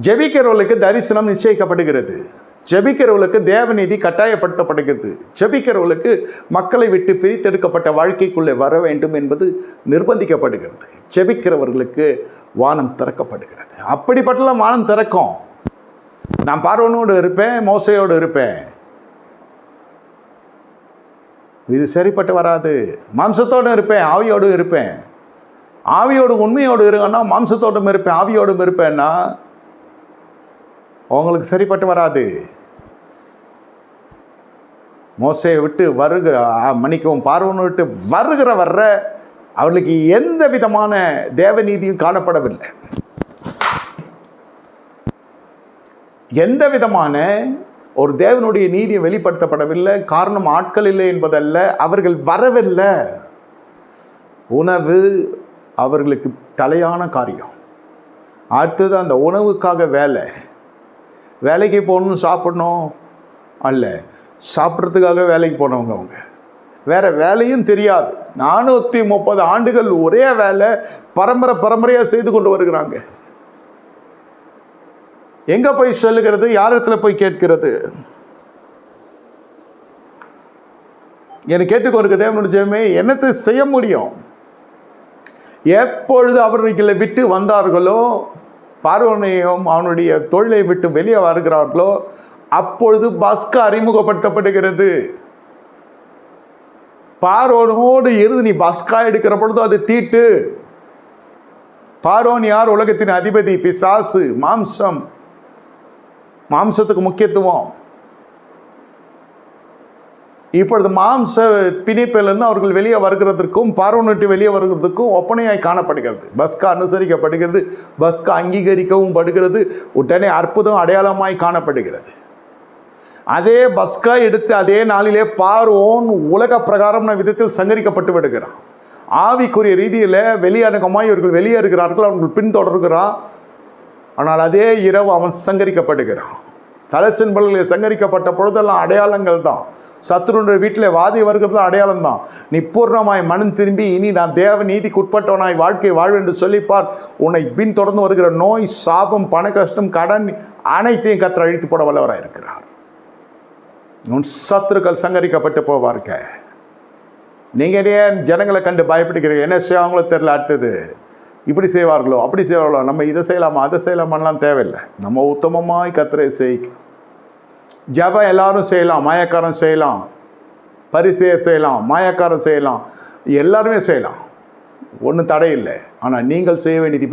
ஜெபிக்கிறவர்களுக்கு தரிசனம் நிச்சயிக்கப்படுகிறது. ஜெபிக்கிறவர்களுக்கு தேவநீதி கட்டாயப்படுத்தப்படுகிறது. ஜெபிக்கிறவர்களுக்கு மக்களை விட்டு பிரித்தெடுக்கப்பட்ட வாழ்க்கைக்குள்ளே வர வேண்டும் என்பது நிர்பந்திக்கப்படுகிறது. ஜெபிக்கிறவர்களுக்கு வானம் திறக்கப்படுகிறது. அப்படிப்பட்ட வானம் திறக்கும். நான் பார்வோனோடு இருப்பேன், மோசையோடு இருப்பேன். இது சரிப்பட்டு வராது. மாம்சத்தோடு இருப்பேன், ஆவியோடு இருப்பேன். ஆவியோடு உண்மையோடு இருக்கன்னா மாம்சத்தோடும் இருப்பேன், ஆவியோடும் இருப்பேன்னா உங்களுக்கு சரிப்பட்டு வராது. மோசையை விட்டு மன்னிக்கவும் பார்வோனை விட்டு வர்ற அவர்களுக்கு எந்த விதமான தேவநீதியும் காணப்படவில்லை. எந்த விதமான ஒரு தேவனுடைய நீதியை வெளிப்படுத்தப்படவில்லை. காரணம் ஆட்கள் இல்லை என்பதல்ல, அவர்கள் வரவில்லை. உணவு அவர்களுக்கு தலையான காரியம். அடுத்தது அந்த உணவுக்காக வேலைக்கு போகணும், சாப்பிடணும் அல்ல, சாப்பிட்றதுக்காக வேலைக்கு போனவங்க. அவங்க வேறு வேலையும் தெரியாது. 430 ஆண்டுகள் ஒரே வேலை பரம்பரையாக செய்து கொண்டு வருகிறாங்க. எங்கே போய் சொல்லுகிறது? யாரிடத்துல போய் கேட்கிறது? என்னை கேட்டுக்கொண்டு தேவனுடைய ஜெபமே என்னத்தை செய்ய முடியும்? எப்பொழுது அவர்களை விட்டு வந்தார்களோ, பார்வோனையும் அவனுடைய தொழிலை விட்டு வெளியே வருகிறார்களோ, அப்பொழுது பஸ்கா அறிமுகப்படுத்தப்படுகிறது. பார்வோனோடு இருந்து நீ பஸ்கா எடுக்கிற பொழுது அது தீட்டு. பார்வோன் யார்? உலகத்தின் அதிபதி, பிசாசு, மாம்சத்துக்கு முக்கியத்துவம். இப்பொழுது மாம்ச பிணைப்பிலிருந்து அவர்கள் வெளியே வருகிறதுக்கும் பார்வோனிட்டு வெளியே வருகிறதுக்கும் ஒப்பனையாய் காணப்படுகிறது. பஸ்கா அனுசரிக்கப்படுகிறது, பஸ்கா அங்கீகரிக்கவும் படுகிறது, உடனே அற்புதம் அடையாளமாய் காணப்படுகிறது. அதே பஸ்கா எடுத்து அதே நாளிலே பார்வோன் உலக பிரகாரம் விதத்தில் சங்கரிக்கப்பட்டு விடுகிறான். ஆவிக்குரிய ரீதியில் வெளியரங்கமாய் இவர்கள் வெளியேறுகிறார்கள், அவர்கள் பின்தொடர்கிறான். ஆனால் அதே இரவு அவன் சங்கரிக்கப்படுகிறான். தலைச்சென்பல்கள் சங்கரிக்கப்பட்ட பொழுதெல்லாம் அடையாளங்கள் தான். சத்துருடைய வீட்டில் வாதி வருகிறது அடையாளம் தான். நீ பூர்ணமாய் மனம் திரும்பி இனி நான் தேவ நீதிக்கு உட்பட்டவனாய் வாழ்க்கை வாழ்வு என்று சொல்லிப்பார். உன்னை பின்தொடர்ந்து வருகிற நோய், சாபம், பண கஷ்டம், கடன் அனைத்தையும் கர்த்தர் அழித்து போட வல்லவராக இருக்கிறார். உன் சத்துருக்கள் சங்கரிக்கப்பட்டு போவார்க்க. நீங்கள் ஏன் ஜனங்களை கண்டு பயப்படுகிறீங்க? என்ன செய்வாங்களோ தெரியல, அடுத்தது இப்படி செய்வார்களோ அப்படி செய்வார்களோ, நம்ம இதை செய்யலாமா அதை செய்யலாமான்லாம் தேவையில்லை. நம்ம உத்தமமாய் கர்த்தரை செய்கிறோம். ஜபம் எல்லாரும் செய்யலாம், மாயக்காரன் செய்யலாம், பரிசேயர் செய்யலாம், மாயக்காரன் செய்யலாம், எல்லாருமே செய்யலாம், ஒன்றும் தடை இல்லை. ஆனால் நீங்கள் செய்ய வேண்டியது